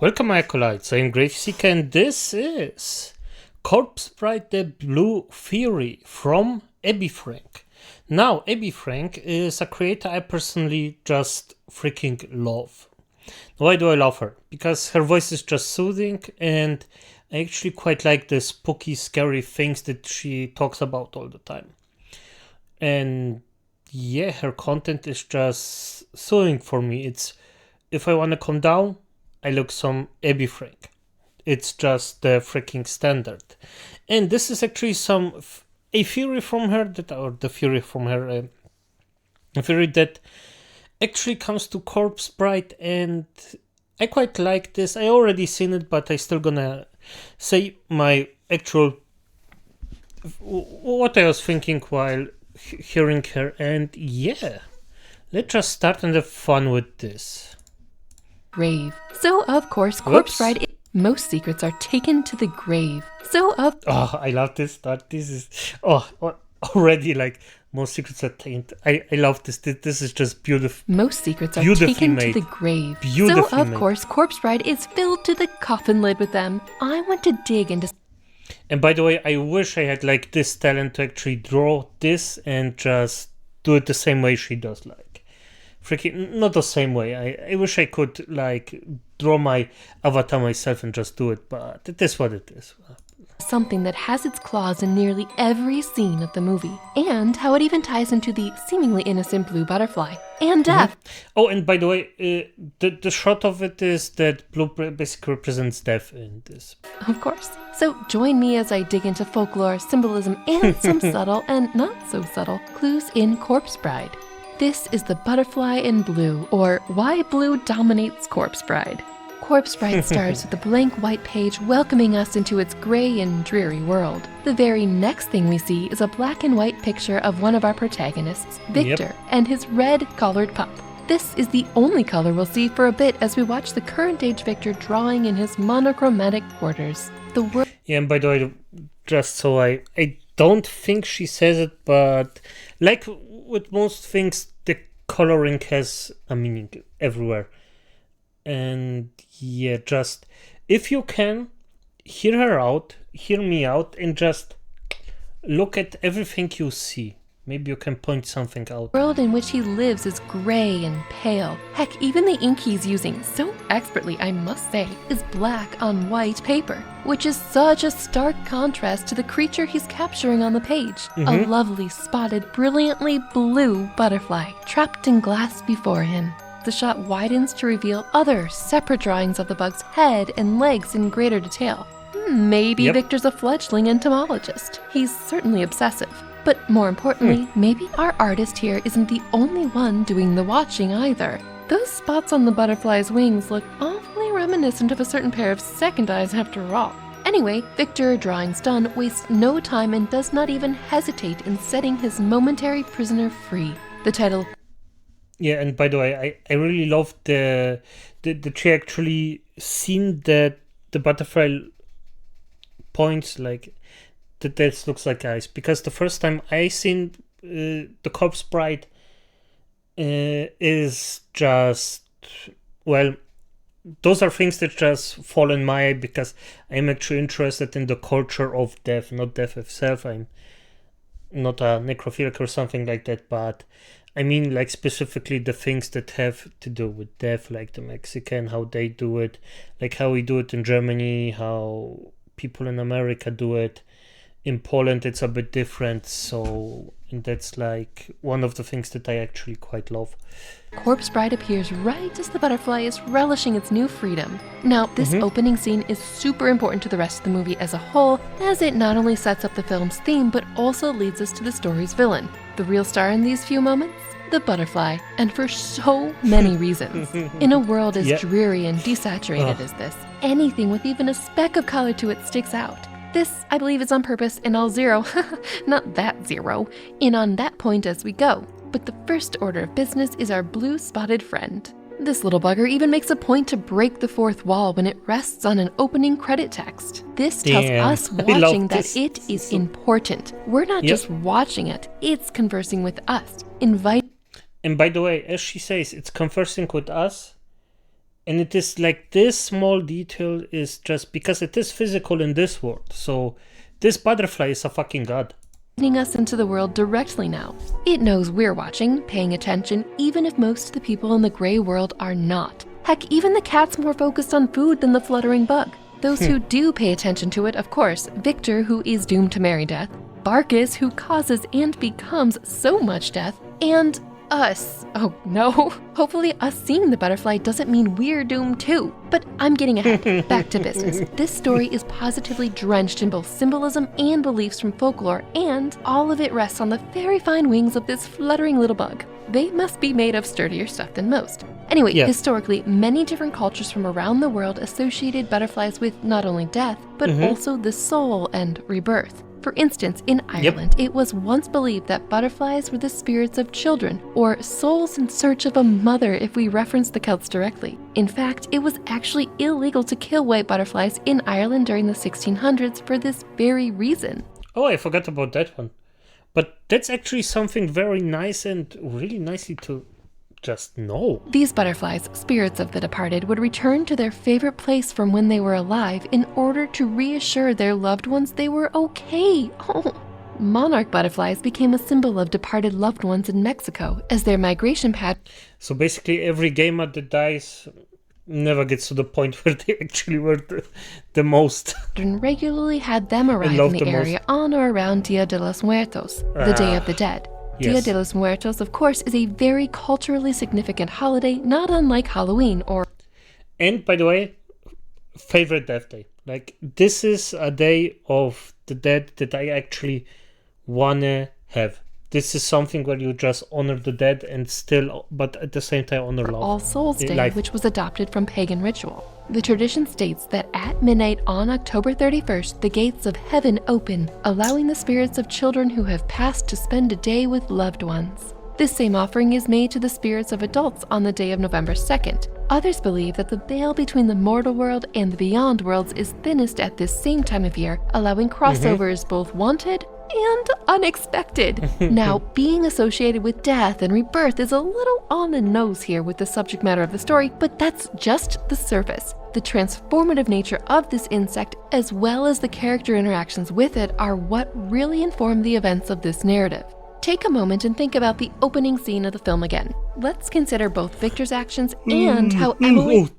Welcome, acolytes. I'm Graveseeker, and this is Corpse Bride the Blue Fury from abitfrank. Now, abitfrank is a creator I personally just freaking love. Why do I love her? Because her voice is just soothing, and I actually quite like the spooky, scary things that she talks about all the time. And yeah, her content is just soothing for me. It's if I want to calm down, I look some abitfrank. It's just the freaking standard. And this is actually a fury from her a fury that actually comes to Corpse Bride, and I quite like this. I already seen it, but I still gonna say my actual what I was thinking while hearing her. And yeah, let's just start and have fun with this. Grave. So, of course, Corpse Bride, most secrets are taken to the grave. Oh, I love this start. This is, already like most secrets are taken. I love this. This is just beautiful. Most secrets are taken to the grave. Course, Corpse Bride is filled to the coffin lid with them. I want to dig into... And by the way, I wish I had like this talent to actually draw this and just do it the same way she does, like. Freaking not the same way. I wish I could like draw my avatar myself and just do it, but it is what it is. Something that has its claws in nearly every scene of the movie, and how it even ties into the seemingly innocent blue butterfly and death. Oh, and by the way, the shot of it is that blue basically represents death in this. Of course. So join me as I dig into folklore, symbolism, and some subtle and not so subtle clues in Corpse Bride. This is the butterfly in blue, or why blue dominates Corpse Bride. Corpse Bride starts with a blank white page welcoming us into its gray and dreary world. The very next thing we see is a black and white picture of one of our protagonists, Victor, and his red-collared pup. This is the only color we'll see for a bit as we watch the current age Victor drawing in his monochromatic quarters. Yeah, and by the way, just so I don't think she says it, but like with most things, the coloring has a meaning everywhere. And yeah, just if you can hear me out, and just look at everything you see. Maybe you can point something out. The world in which he lives is gray and pale. Heck, even the ink he's using, so expertly I must say, is black on white paper, which is such a stark contrast to the creature he's capturing on the page. A lovely, spotted, brilliantly blue butterfly trapped in glass before him. The shot widens to reveal other separate drawings of the bug's head and legs in greater detail. Maybe Victor's a fledgling entomologist. He's certainly obsessive. But more importantly, maybe our artist here isn't the only one doing the watching either. Those spots on the butterfly's wings look awfully reminiscent of a certain pair of second eyes after all. Anyway, Victor, drawings done, wastes no time and does not even hesitate in setting his momentary prisoner free. The title... Yeah, and by the way, I really love the she actually seen that the butterfly points like that. This looks like eyes, because the first time I seen the Corpse Bride is just, well, those are things that just fall in my eye because I'm actually interested in the culture of death, not death itself. I'm not a necrophilic or something like that, but I mean like specifically the things that have to do with death, like the Mexican, how they do it, like how we do it in Germany, how people in America do it. In Poland it's a bit different, so and that's like one of the things that I actually quite love. Corpse Bride appears right as the butterfly is relishing its new freedom. Now, this opening scene is super important to the rest of the movie as a whole, as it not only sets up the film's theme, but also leads us to the story's villain. The real star in these few moments? The butterfly, and for so many reasons. In a world as dreary and desaturated as this, anything with even a speck of color to it sticks out. This, I believe, is on purpose, and I'll zero, not that zero, in on that point as we go. But the first order of business is our blue-spotted friend. This little bugger even makes a point to break the fourth wall when it rests on an opening credit text. This tells us watching that it is important. We're not just watching it, it's conversing with us, And by the way, as she says, it's conversing with us, And it is like this small detail is just because it is physical in this world. So this butterfly is a fucking god. Leading us into the world directly now. It knows we're watching, paying attention, even if most of the people in the gray world are not. Heck, even the cat's more focused on food than the fluttering bug. Those who do pay attention to it, of course, Victor, who is doomed to marry death, Barkus, who causes and becomes so much death, and us. Oh no. Hopefully us seeing the butterfly doesn't mean we're doomed too. But I'm getting ahead. Back to business. This story is positively drenched in both symbolism and beliefs from folklore, and all of it rests on the very fine wings of this fluttering little bug. They must be made of sturdier stuff than most. Anyway, historically, many different cultures from around the world associated butterflies with not only death, but also the soul and rebirth. For instance, in Ireland, it was once believed that butterflies were the spirits of children, or souls in search of a mother if we reference the Celts directly. In fact, it was actually illegal to kill white butterflies in Ireland during the 1600s for this very reason. Oh, I forgot about that one. But that's actually something very nice and really nicely to just know. These butterflies, spirits of the departed, would return to their favorite place from when they were alive in order to reassure their loved ones they were okay. Oh. Monarch butterflies became a symbol of departed loved ones in Mexico as their migration pattern. So basically every gamer that dies never gets to the point where they actually were the most. Regularly had them arrive in the area on or around Dia de los Muertos, the Day of the Dead. Dia de los Muertos, of course, is a very culturally significant holiday, not unlike Halloween or... And, by the way, favorite death day. Like, this is a day of the dead that I actually wanna have. This is something where you just honor the dead and still, but at the same time honor love. All Souls Day, life. Which was adopted from pagan ritual. The tradition states that at midnight on October 31st, the gates of heaven open, allowing the spirits of children who have passed to spend a day with loved ones. This same offering is made to the spirits of adults on the day of November 2nd. Others believe that the veil between the mortal world and the beyond worlds is thinnest at this same time of year, allowing crossovers both wanted and unexpected. Now, being associated with death and rebirth is a little on the nose here with the subject matter of the story, but that's just the surface. The transformative nature of this insect, as well as the character interactions with it, are what really inform the events of this narrative. Take a moment and think about the opening scene of the film again. Let's consider both Victor's actions and how Emily...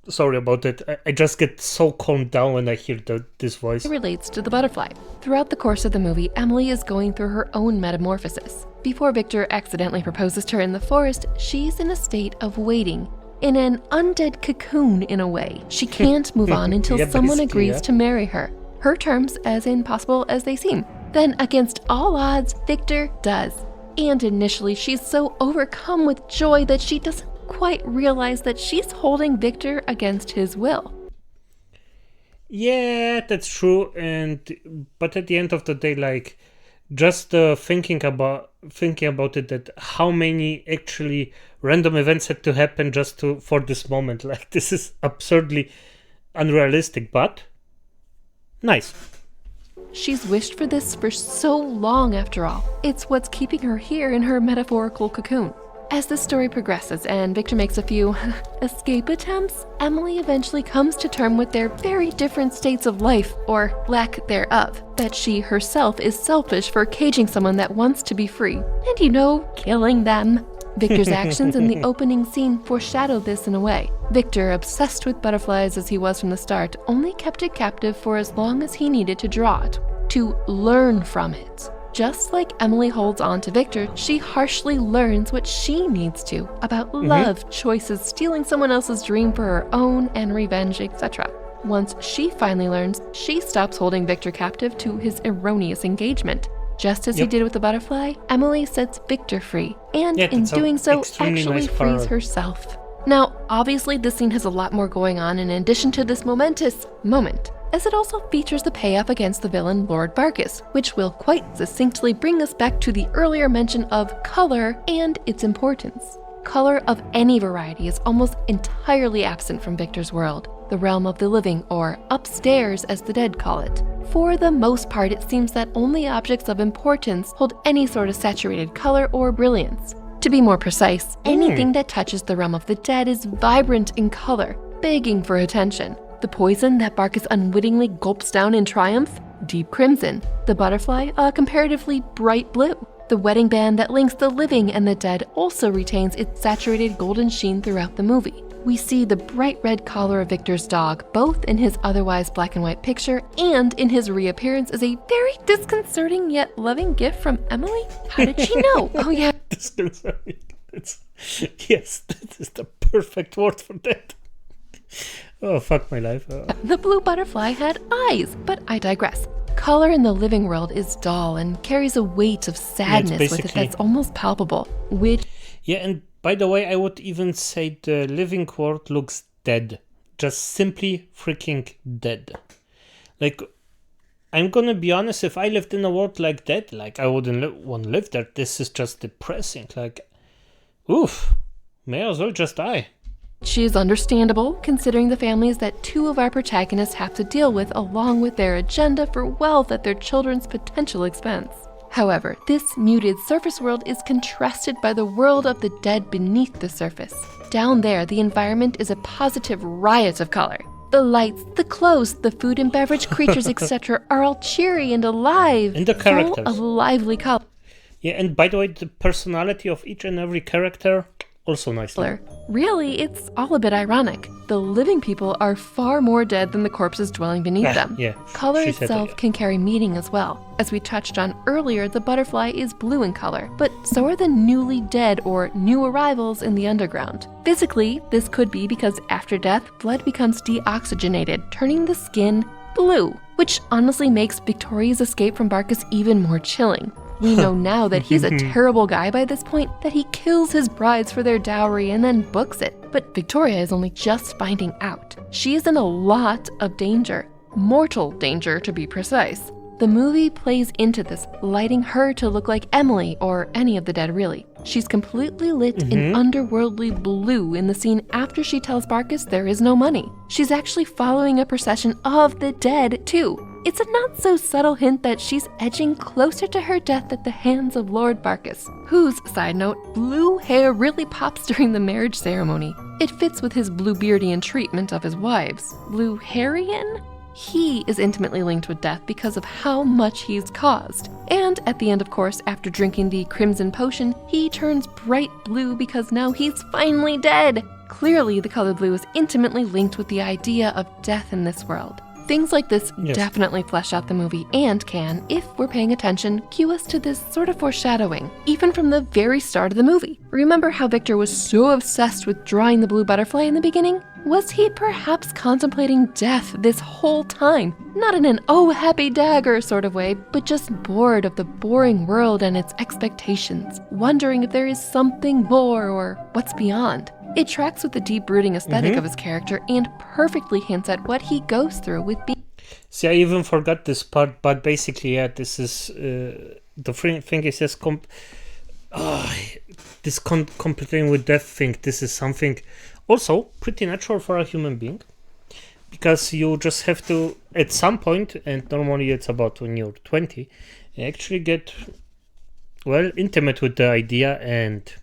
Sorry about that. I just get so calmed down when I hear this voice. Relates to the butterfly. Throughout the course of the movie, Emily is going through her own metamorphosis. Before Victor accidentally proposes to her in the forest, she's in a state of waiting. In an undead cocoon, in a way. She can't move on until someone agrees to marry her. Her terms as impossible as they seem. Then, against all odds, Victor does. And initially, she's so overcome with joy that she doesn't quite realize that she's holding Victor against his will. Yeah, that's true. But at the end of the day, like, just thinking about it, that how many actually random events had to happen just for this moment. Like, this is absurdly unrealistic, but nice. She's wished for this for so long, after all. It's what's keeping her here in her metaphorical cocoon. As the story progresses and Victor makes a few escape attempts, Emily eventually comes to terms with their very different states of life, or lack thereof. That she herself is selfish for caging someone that wants to be free, and killing them. Victor's actions in the opening scene foreshadow this in a way. Victor, obsessed with butterflies as he was from the start, only kept it captive for as long as he needed to draw it, to learn from it. Just like Emily holds on to Victor, she harshly learns what she needs to about love, choices, stealing someone else's dream for her own, and revenge, etc. Once she finally learns, she stops holding Victor captive to his erroneous engagement. Just as he did with the butterfly, Emily sets Victor free, and in doing so, actually frees herself. Now, obviously, this scene has a lot more going on in addition to this momentous moment, as it also features the payoff against the villain Lord Barkus, which will quite succinctly bring us back to the earlier mention of color and its importance. Color of any variety is almost entirely absent from Victor's world, the realm of the living, or upstairs as the dead call it. For the most part, it seems that only objects of importance hold any sort of saturated color or brilliance. To be more precise, anything that touches the realm of the dead is vibrant in color. begging for attention. The poison that Barkus unwittingly gulps down in triumph? Deep crimson. The butterfly, a comparatively bright blue. The wedding band that links the living and the dead also retains its saturated golden sheen throughout the movie. We see the bright red collar of Victor's dog, both in his otherwise black and white picture and in his reappearance as a very disconcerting yet loving gift from Emily. How did she know? Oh yeah. Disconcerting. Yes, that is the perfect word for that. Oh, fuck my life. Oh. The blue butterfly had eyes, but I digress. Color in the living world is dull and carries a weight of sadness with it that's almost palpable, which... Yeah, and by the way, I would even say the living world looks dead. Just simply freaking dead. Like, I'm gonna be honest, if I lived in a world like that, like, I wouldn't want to live there. This is just depressing. Like, oof, may as well just die. She is understandable, considering the families that two of our protagonists have to deal with, along with their agenda for wealth at their children's potential expense. However, this muted surface world is contrasted by the world of the dead beneath the surface. Down there, the environment is a positive riot of color. The lights, the clothes, the food and beverage creatures, etc. are all cheery and alive, and the characters. full of lively color. Yeah, and by the way, the personality of each and every character, also nicely. Really, it's all a bit ironic. The living people are far more dead than the corpses dwelling beneath them. Yeah, color itself can carry meaning as well. As we touched on earlier, the butterfly is blue in color, but so are the newly dead or new arrivals in the underground. Physically, this could be because after death, blood becomes deoxygenated, turning the skin blue, which honestly makes Victoria's escape from Barkus even more chilling. We know now that he's a terrible guy by this point, that he kills his brides for their dowry and then books it. But Victoria is only just finding out. She is in a lot of danger. Mortal danger, to be precise. The movie plays into this, lighting her to look like Emily, or any of the dead really. She's completely lit in underworldly blue in the scene after she tells Barkus there is no money. She's actually following a procession of the dead, too. It's a not-so-subtle hint that she's edging closer to her death at the hands of Lord Barkus, whose, side note, blue hair really pops during the marriage ceremony. It fits with his Bluebeardian treatment of his wives. Blue-Hairian? He is intimately linked with death because of how much he's caused. And at the end, of course, after drinking the crimson potion, he turns bright blue because now he's finally dead. Clearly, the color blue is intimately linked with the idea of death in this world. Things like this definitely flesh out the movie and can, if we're paying attention, cue us to this sort of foreshadowing, even from the very start of the movie. Remember how Victor was so obsessed with drawing the blue butterfly in the beginning? Was he perhaps contemplating death this whole time? Not in an oh happy dagger sort of way, but just bored of the boring world and its expectations, wondering if there is something more or what's beyond. It tracks with the deep-brooding aesthetic of his character and perfectly hints at what he goes through with being... See, I even forgot this part, but basically, yeah, this is... the thing is just... competing with death thing, this is something also pretty natural for a human being. Because you just have to, at some point, and normally it's about when you're 20, actually get, well, intimate with the idea and,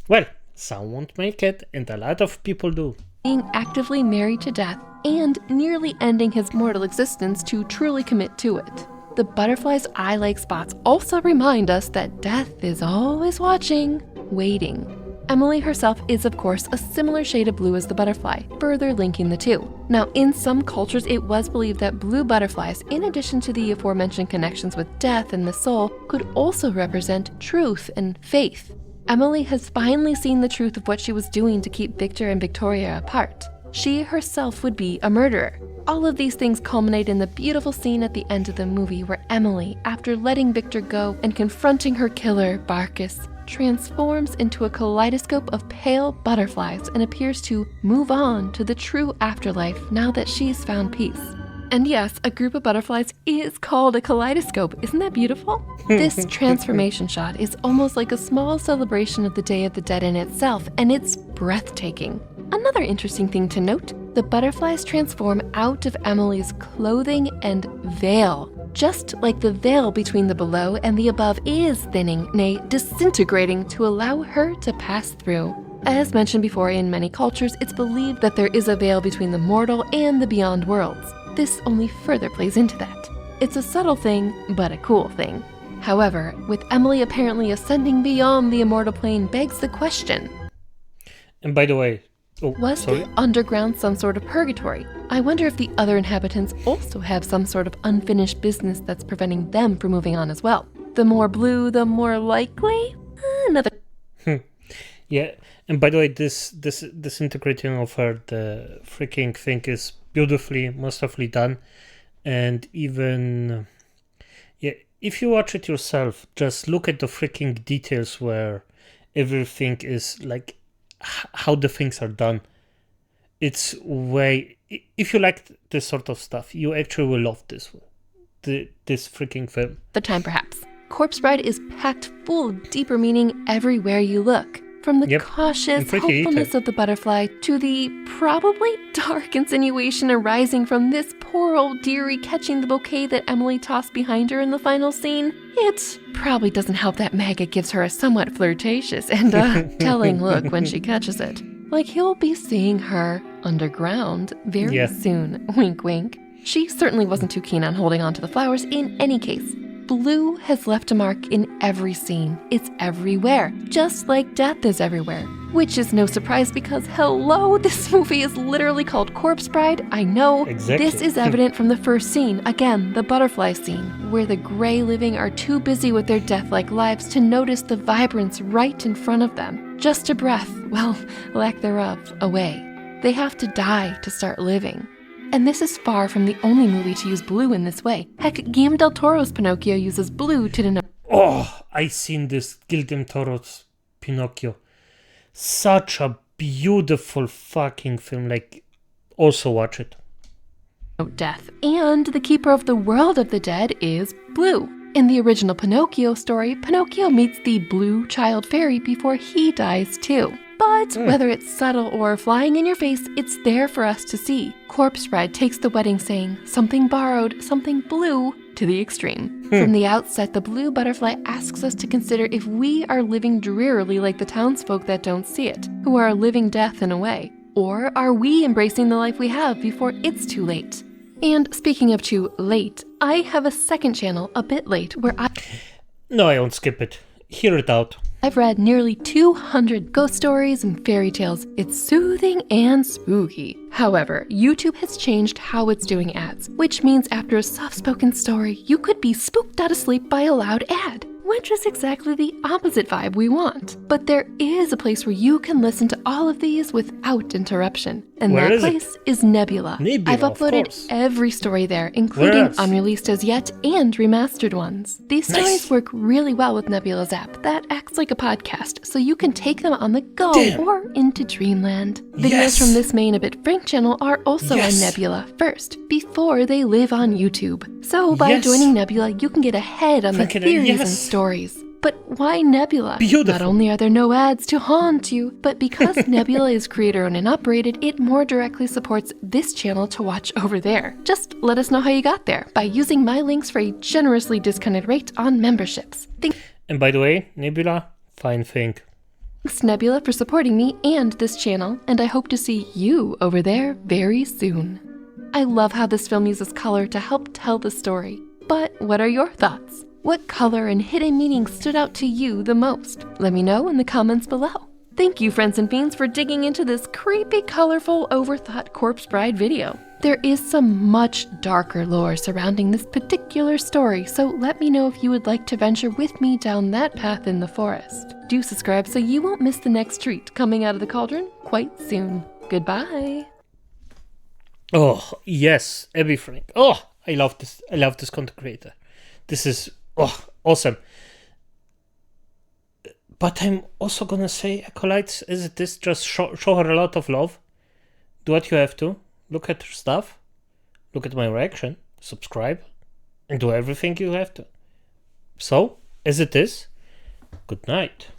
well... Some won't make it, and a lot of people do. Being actively married to death and nearly ending his mortal existence to truly commit to it. The butterfly's eye-like spots also remind us that death is always watching, waiting. Emily herself is, of course, a similar shade of blue as the butterfly, further linking the two. Now, in some cultures, it was believed that blue butterflies, in addition to the aforementioned connections with death and the soul, could also represent truth and faith. Emily has finally seen the truth of what she was doing to keep Victor and Victoria apart. She herself would be a murderer. All of these things culminate in the beautiful scene at the end of the movie where Emily, after letting Victor go and confronting her killer, Barkus, transforms into a kaleidoscope of pale butterflies and appears to move on to the true afterlife now that she's found peace. And yes, a group of butterflies is called a kaleidoscope. Isn't that beautiful? This transformation shot is almost like a small celebration of the Day of the Dead in itself, and it's breathtaking. Another interesting thing to note, the butterflies transform out of Emily's clothing and veil. Just like the veil between the below and the above is thinning, nay, disintegrating to allow her to pass through. As mentioned before, in many cultures, it's believed that there is a veil between the mortal and the beyond worlds. This only further plays into that. It's a subtle thing, but a cool thing. However, with Emily apparently ascending beyond the immortal plane begs the question. And by the way, Was the underground some sort of purgatory? I wonder if the other inhabitants also have some sort of unfinished business that's preventing them from moving on as well. The more blue, the more likely? Another... Yeah, and by the way, this integrating of her, the freaking thing is beautifully, masterfully done. And even, yeah, if you watch it yourself, just look at the freaking details where everything is like how the things are done. It's way, if you like this sort of stuff, you actually will love this freaking film. The time perhaps. Corpse Bride is packed full of deeper meaning everywhere you look. From the cautious hopefulness of the butterfly to the probably dark insinuation arising from this poor old dearie catching the bouquet that Emily tossed behind her in the final scene, it probably doesn't help that Maggot gives her a somewhat flirtatious and telling look when she catches it. Like he'll be seeing her underground very soon, wink wink. She certainly wasn't too keen on holding on to the flowers in any case. Blue has left a mark in every scene. It's everywhere, just like death is everywhere. Which is no surprise because, hello, this movie is literally called Corpse Bride. I know. Exactly. This is evident from the first scene, again, the butterfly scene, where the gray living are too busy with their death-like lives to notice the vibrance right in front of them. Just a breath, well, lack thereof, away. They have to die to start living. And this is far from the only movie to use blue in this way. Heck, Guillermo del Toro's Pinocchio uses blue to denote... Oh, I seen this Guillermo del Toro's Pinocchio. Such a beautiful fucking film. Like, also watch it. Death. And the keeper of the world of the dead is blue. In the original Pinocchio story, Pinocchio meets the blue child fairy before he dies too. But whether it's subtle or flying in your face, it's there for us to see. Corpse Bride takes the wedding saying, something borrowed, something blue, to the extreme. From the outset, the blue butterfly asks us to consider if we are living drearily like the townsfolk that don't see it, who are living death in a way. Or are we embracing the life we have before it's too late? And speaking of too late, I have a second channel, A Bit Late, where No, I won't skip it. Hear it out. I've read nearly 200 ghost stories and fairy tales. It's soothing and spooky. However, YouTube has changed how it's doing ads, which means after a soft-spoken story, you could be spooked out of sleep by a loud ad, which is exactly the opposite vibe we want. But there is a place where you can listen to all of these without interruption. And Where that is it? place is Nebula. I've of uploaded course. every story there, including else? unreleased as yet and remastered ones. These Nice. stories work really well with Nebula's app that acts like a podcast, so you can take them on the go Damn. or into dreamland. Videos Yes. from this main abitfrank channel are also Yes. on Nebula first, before they live on YouTube. So by Yes. joining Nebula, you can get ahead on the Freaking theories and yes. stories. But why Nebula? Beautiful. Not only are there no ads to haunt you, but because Nebula is creator-owned and operated, it more directly supports this channel to watch over there. Just let us know how you got there by using my links for a generously discounted rate on memberships. And by the way, Nebula, fine thing. Thanks, Nebula, for supporting me and this channel, and I hope to see you over there very soon. I love how this film uses color to help tell the story. But what are your thoughts? What color and hidden meaning stood out to you the most? Let me know in the comments below. Thank you, friends and fiends, for digging into this creepy, colorful, overthought Corpse Bride video. There is some much darker lore surrounding this particular story, so let me know if you would like to venture with me down that path in the forest. Do subscribe so you won't miss the next treat coming out of the cauldron quite soon. Goodbye. Oh, yes, abitfrank. Oh, I love this. I love this content creator. This is awesome. But I'm also gonna say, Acolytes, is it this? Just show her a lot of love. Do what you have to. Look at her stuff. Look at my reaction. Subscribe. And do everything you have to. So, as it is, good night.